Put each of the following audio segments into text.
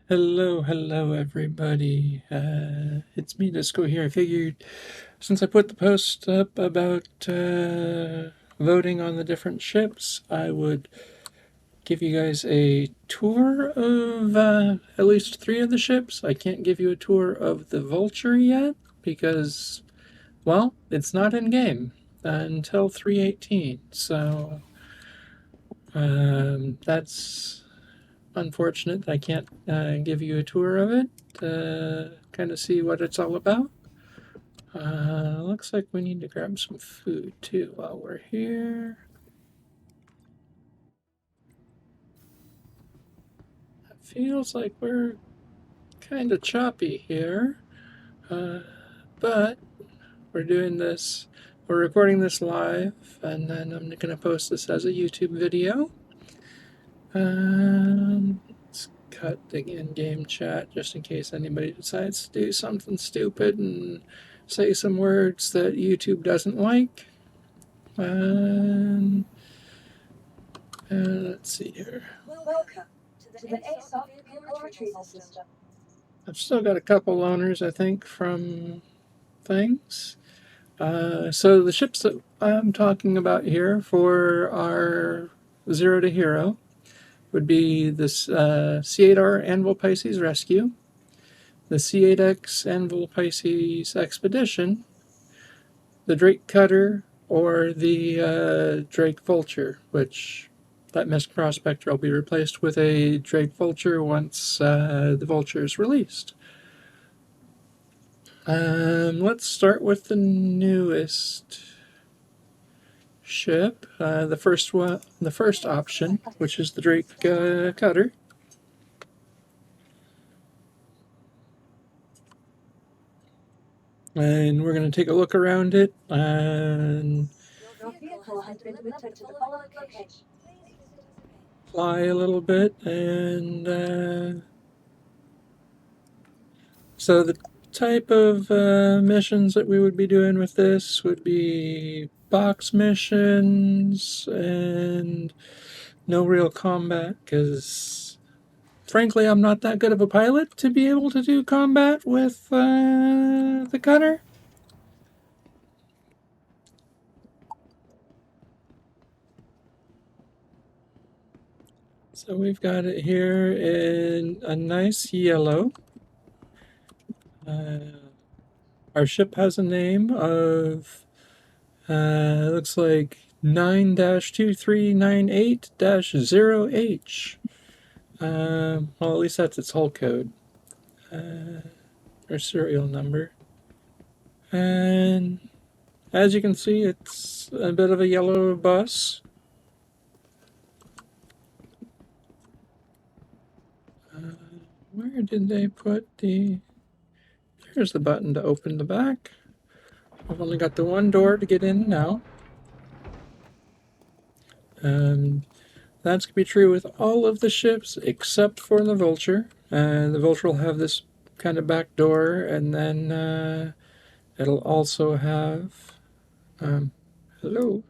Hello everybody. It's me, Disco here. I figured since I put the post up about voting on the different ships, I would give you guys a tour of at least three of the ships. I can't give you a tour of the Vulture yet because, well, it's not in game until 318. So that's unfortunate. I can't give you a tour of it, kind of see what it's all about. Looks like we need to grab some food too while we're here. It feels like we're kind of choppy here, but we're doing this, we're recording this live, and then I'm going to post this as a YouTube video. Let's cut the in-game chat just in case anybody decides to do something stupid and say some words that YouTube doesn't like. And let's see here. Welcome to the ASOP vehicle retrieval system. I've still got a couple loaners, I think, from things. So the ships that I'm talking about here for our 0 to Hero would be this C8R Anvil Pisces Rescue, the C8X Anvil Pisces Expedition, the Drake Cutter, or the Drake Vulture, which that missed prospector will be replaced with a Drake Vulture once the Vulture is released. Let's start with the newest ship, the first option, which is the Drake Cutter. And we're going to take a look around it and Your vehicle has been delivered to the following location. fly a little bit. And so the type of missions that we would be doing with this would be box missions and no real combat, because frankly I'm not that good of a pilot to be able to do combat with the cutter. So we've got it here in a nice yellow. Our ship has a name of, looks like 9-2398-0H. Well, at least that's its hull code, or serial number. And as you can see, it's a bit of a yellow bus. Where did they put the... There's the button to open the back. I've only got the one door to get in and out. That's going to be true with all of the ships except for the Vulture. The Vulture will have this kind of back door, and then it'll also have... hello?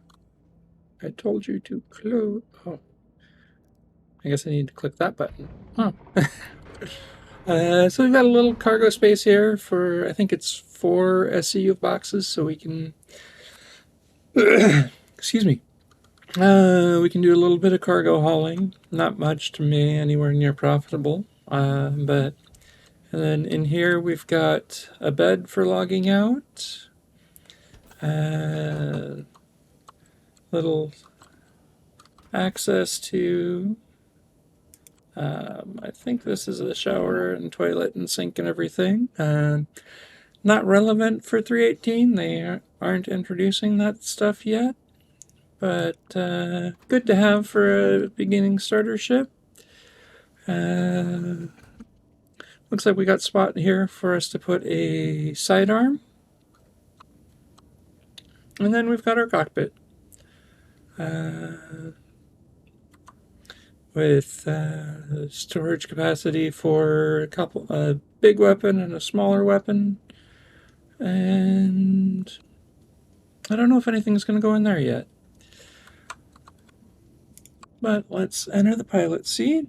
I told you to close... Oh. I guess I need to click that button. Huh. So we've got a little cargo space here for, I think it's 4 SCU boxes, so we can... Excuse me. We can do a little bit of cargo hauling. Not much to me, anywhere near profitable. But and then in here we've got a bed for logging out. Little access to... I think this is a shower and toilet and sink and everything. Not relevant for 318. They aren't introducing that stuff yet. But good to have for a beginning starter ship. Looks like we got a spot here for us to put a sidearm. And then we've got our cockpit. With storage capacity for a big weapon and a smaller weapon. And I don't know if anything's going to go in there yet. But let's enter the pilot seat.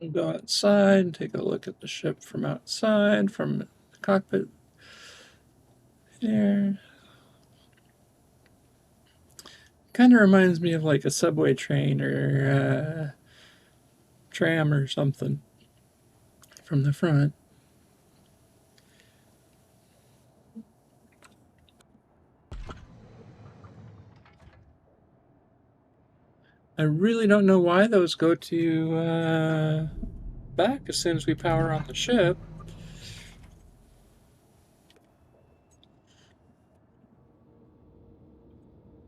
We'll go outside and take a look at the ship from outside, from the cockpit here. Kind of reminds me of like a subway train or tram or something from the front. I really don't know why those go to back as soon as we power on the ship.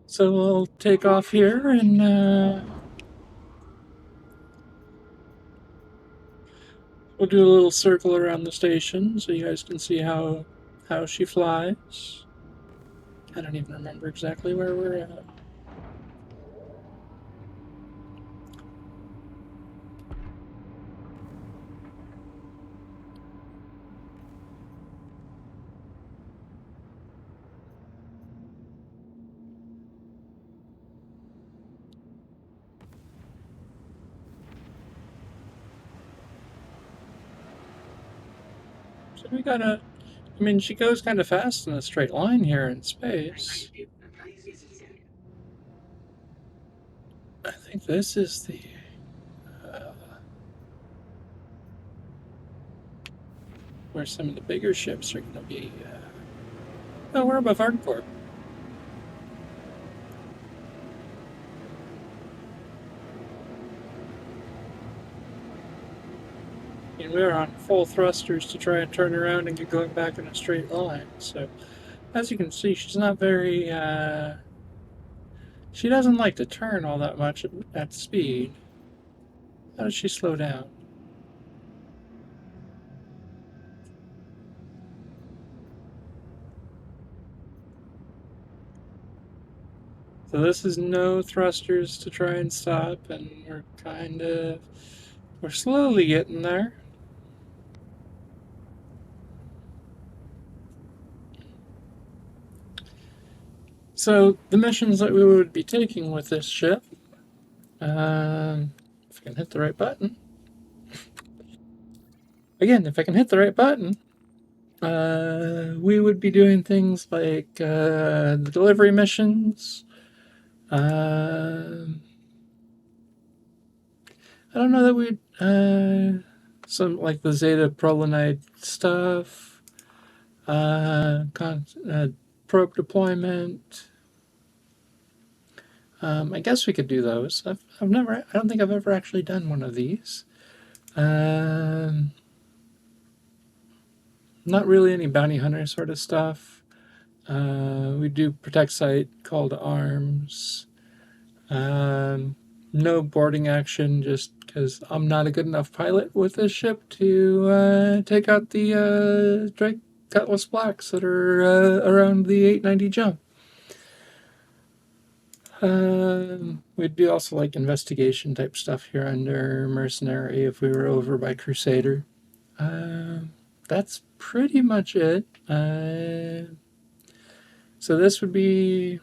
So we'll take off here and we'll do a little circle around the station so you guys can see how she flies. I don't even remember exactly where we're at. So we gotta. I mean, she goes kind of fast in a straight line here in space. I think this is the. Uh, where some of the bigger ships are going to be. Oh, we're above Hardcore. And we're on full thrusters to try and turn around and get going back in a straight line. So, as you can see, she's not very. She doesn't like to turn all that much at speed. How does she slow down? So this is no thrusters to try and stop, and we're slowly getting there. So the missions that we would be taking with this ship, if I can hit the right button. Again, if I can hit the right button, we would be doing things like the delivery missions. I don't know that we'd some like the Zeta Prolinide stuff, probe deployment. I guess we could do those. I've never. I don't think I've ever actually done one of these. Not really any bounty hunter sort of stuff. We do protect site, call to arms. No boarding action, just because I'm not a good enough pilot with this ship to take out the Drake Cutlass Blacks that are around the 890 jump. We'd do also like investigation type stuff here under Mercenary if we were over by Crusader. That's pretty much it. So this would be,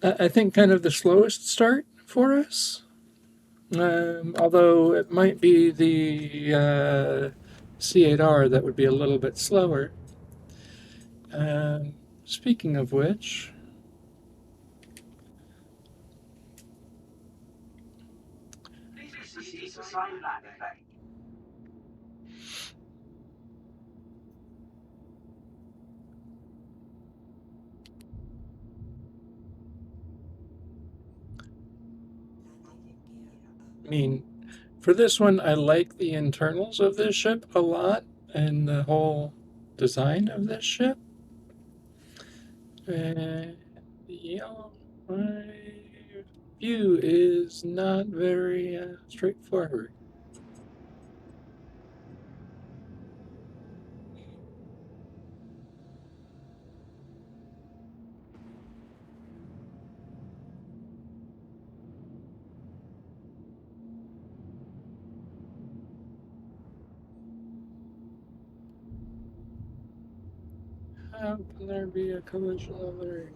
I think, kind of the slowest start for us. Although it might be the C8R that would be a little bit slower. Speaking of which, I mean, for this one, I like the internals of this ship a lot and the whole design of this ship. Yeah, my view is not very straightforward. How can there be a collision alert?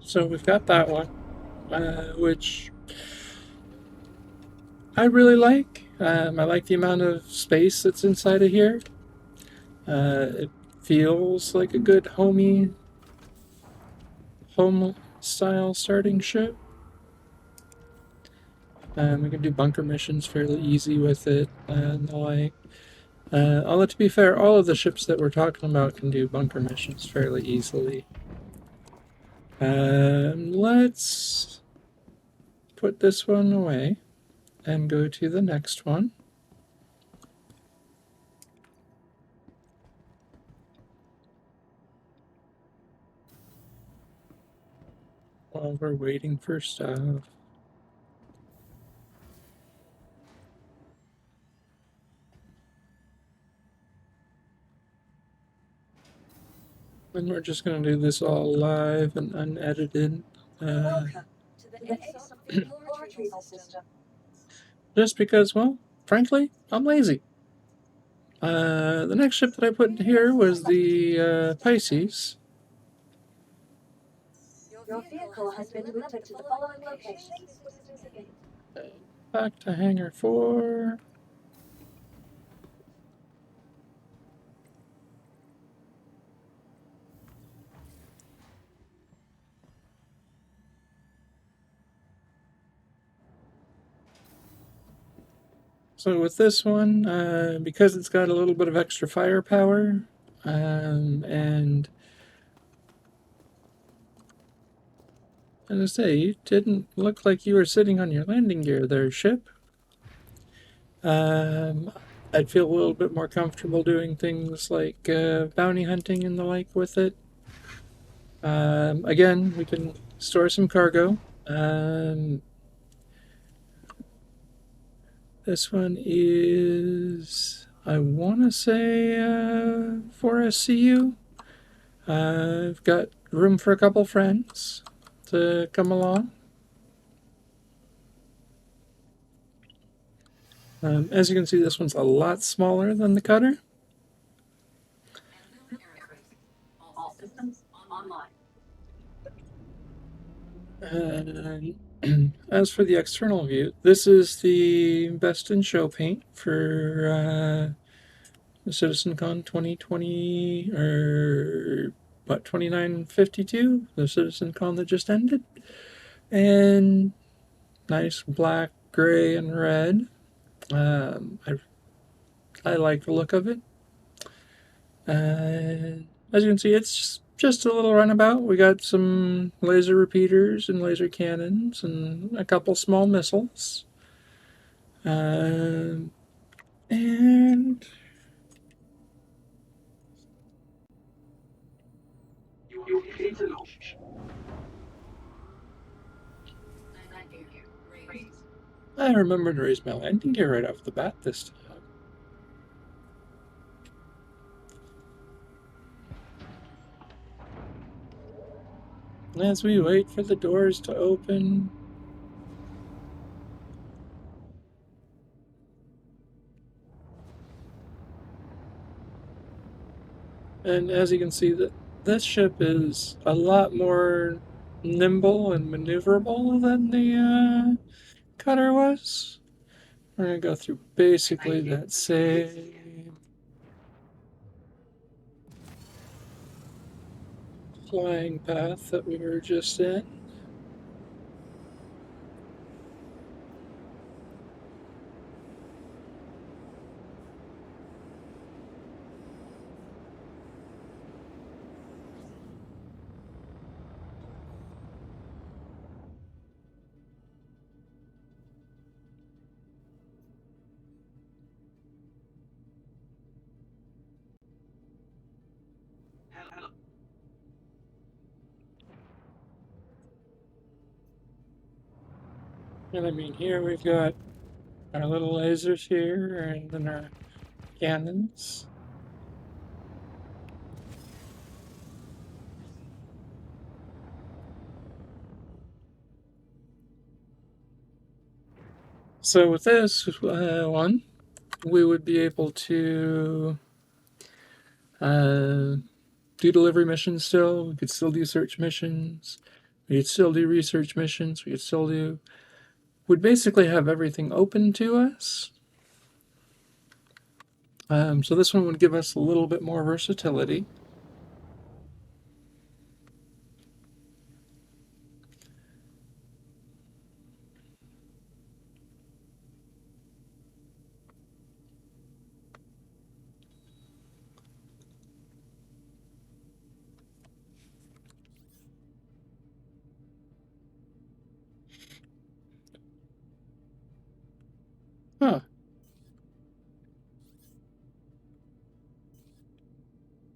So we've got that one, which I really like. I like the amount of space that's inside of here. It feels like a good home style starting ship. We can do bunker missions fairly easy with it and the like. Although to be fair, all of the ships that we're talking about can do bunker missions fairly easily. Let's put this one away and go to the next one. While we're waiting for stuff. And we're just going to do this all live and unedited. Welcome to the A retrieval system. Just because, well, frankly, I'm lazy. The next ship that I put here was the Pisces. Your vehicle has been delivered to the following locations. Back to Hangar 4. So with this one, because it's got a little bit of extra firepower, and as I say, you didn't look like you were sitting on your landing gear there, ship. I'd feel a little bit more comfortable doing things like bounty hunting and the like with it. Again, we can store some cargo. This one is, I want to say, 4SCU. I've got room for a couple friends to come along. As you can see, this one's a lot smaller than the cutter. All systems online. As for the external view, this is the best in show paint for the CitizenCon 2020, or what, 2952, the CitizenCon that just ended. And nice black, gray, and red. I like the look of it. As you can see, it's just a little runabout. We got some laser repeaters and laser cannons and a couple small missiles. And I remembered to raise my landing gear right off the bat this time. As we wait for the doors to open, and as you can see, that this ship is a lot more nimble and maneuverable than the cutter was. We're gonna go through basically that same flying path that we were just in. And I mean, here we've got our little lasers here, and then our cannons. So with this one, we would be able to do delivery missions still. We could still do search missions. We could still do research missions. We could still do. We'd basically have everything open to us. So this one would give us a little bit more versatility. Huh.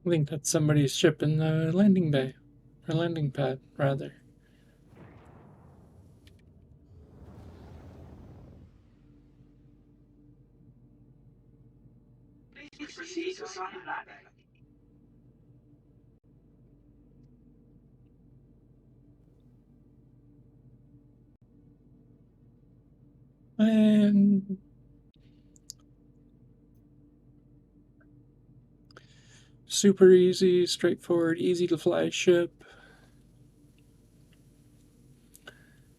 I think that's somebody's ship in the landing bay. Or landing pad, rather. And super easy, straightforward, easy to fly ship.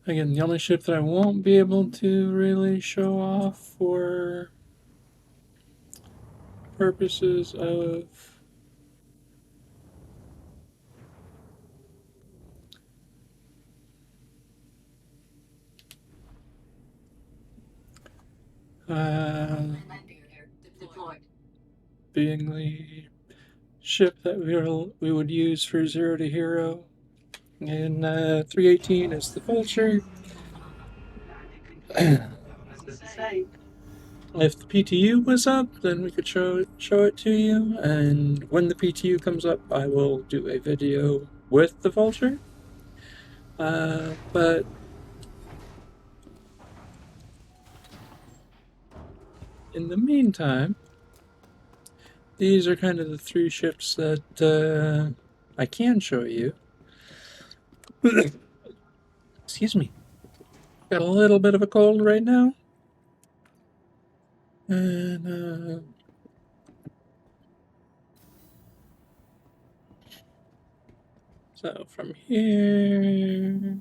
Again, the only ship that I won't be able to really show off for purposes of being the ship that we would use for Zero to Hero. And 318 is the Vulture. If the PTU was up, then we could show it to you. And when the PTU comes up, I will do a video with the Vulture. But in the meantime, these are kind of the three ships that I can show you. Excuse me. Got a little bit of a cold right now. And so from here.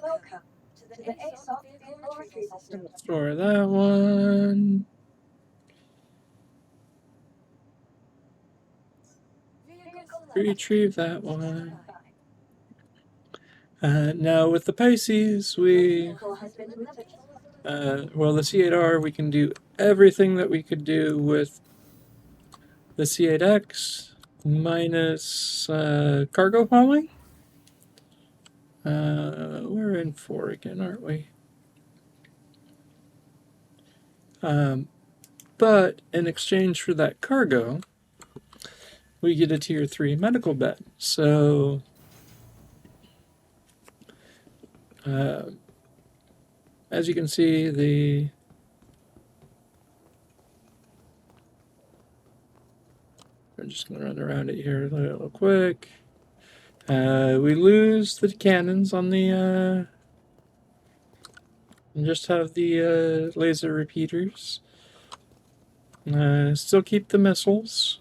Welcome to the ASOP laboratory system. Store that one. Retrieve that one. Now with the Pisces, the C8R, we can do everything that we could do with the C8X minus cargo hauling. We're in 4 again, aren't we? But in exchange for that cargo, we get a tier 3 medical bed. So as you can see, I'm just going to run around it here real quick. We lose the cannons on the and just have the laser repeaters. Still keep the missiles.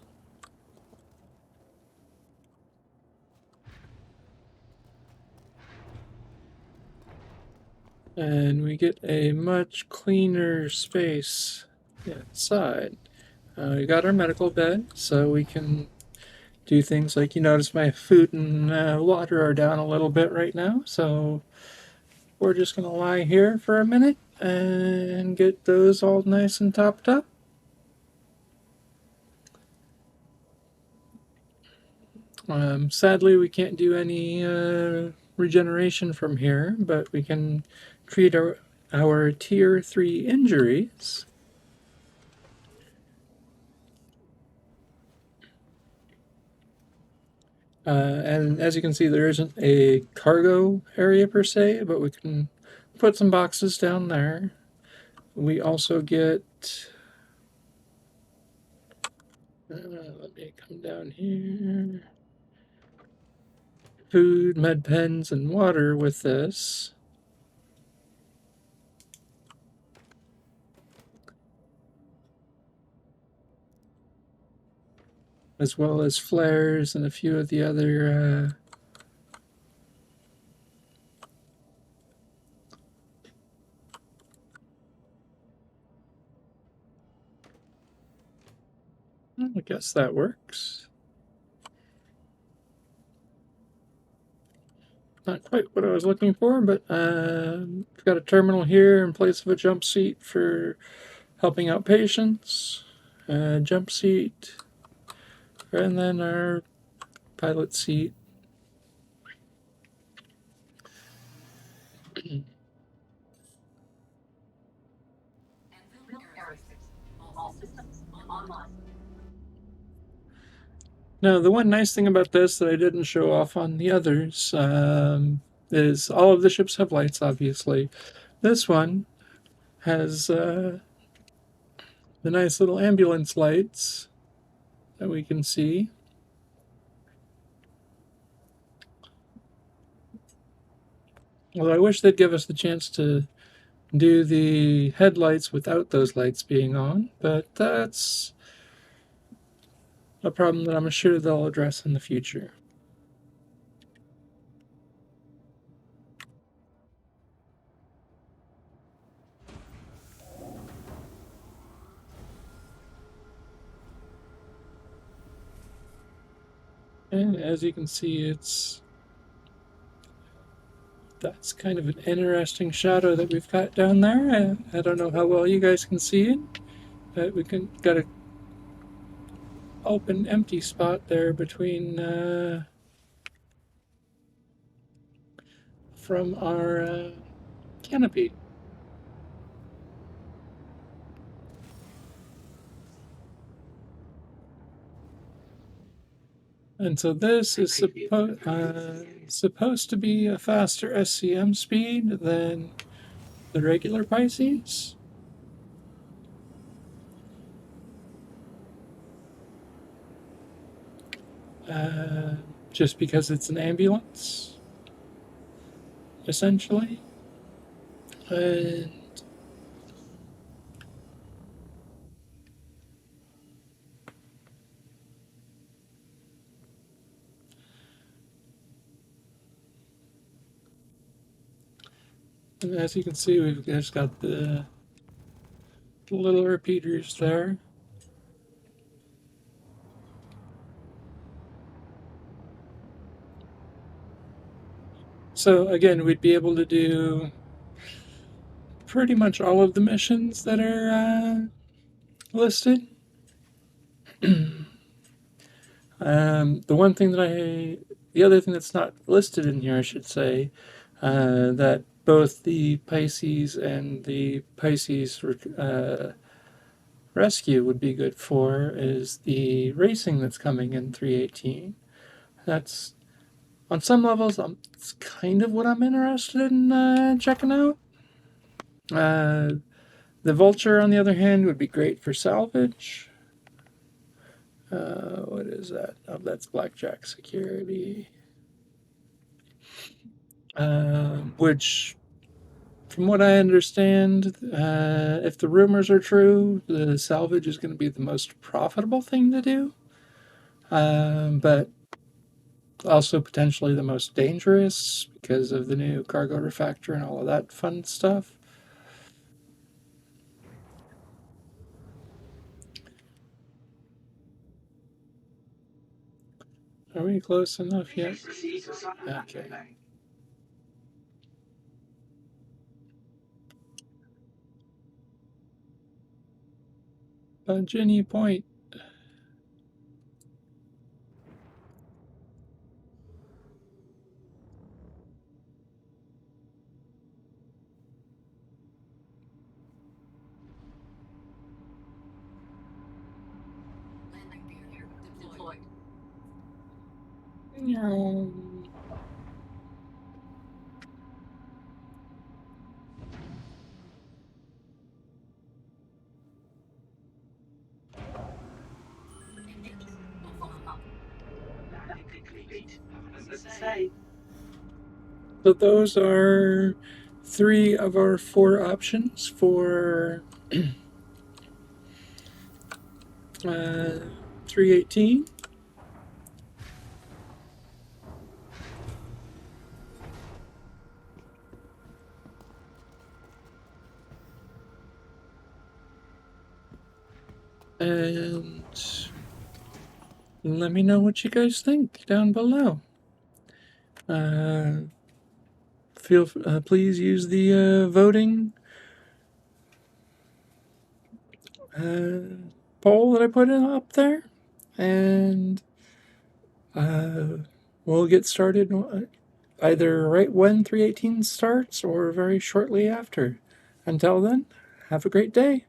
And we get a much cleaner space inside. We got our medical bed, so we can do things like, you notice my food and water are down a little bit right now, so we're just going to lie here for a minute and get those all nice and topped up. Sadly, we can't do any regeneration from here, but we can treat our tier 3 injuries. And as you can see, there isn't a cargo area per se, but we can put some boxes down there. We also get, let me come down here, food, med pens, and water with this. as well as flares and a few of the other I guess that works. Not quite what I was looking for, but we've got a terminal here in place of a jump seat for helping out patients. Jump seat, and then our pilot seat. All systems online. Now, the one nice thing about this that I didn't show off on the others is all of the ships have lights, obviously. This one has the nice little ambulance lights that we can see. Although I wish they'd give us the chance to do the headlights without those lights being on, but that's a problem that I'm sure they'll address in the future. And as you can see, that's kind of an interesting shadow that we've got down there. I don't know how well you guys can see it, but we got a open empty spot there between from our canopy. And so this is supposed to be a faster SCM speed than the regular Pisces. Just because it's an ambulance, essentially. And as you can see, we've just got the little repeaters there. So again, we'd be able to do pretty much all of the missions that are listed. The other thing that's not listed in here, I should say, that both the Pisces and the Pisces Rescue would be good for is the racing that's coming in 318. That's on some levels, it's kind of what I'm interested in checking out. The Vulture, on the other hand, would be great for salvage. What is that? Oh, that's Blackjack Security. Which, from what I understand, if the rumors are true, the salvage is going to be the most profitable thing to do. But also potentially the most dangerous because of the new cargo refactor and all of that fun stuff. Are we close enough yet? Okay. Jenny Point. Deployed. No. So those are 3 of our 4 options for 318. And let me know what you guys think down below. Please use the voting poll that I put in up there, and we'll get started either right when 318 starts or very shortly after. Until then, have a great day.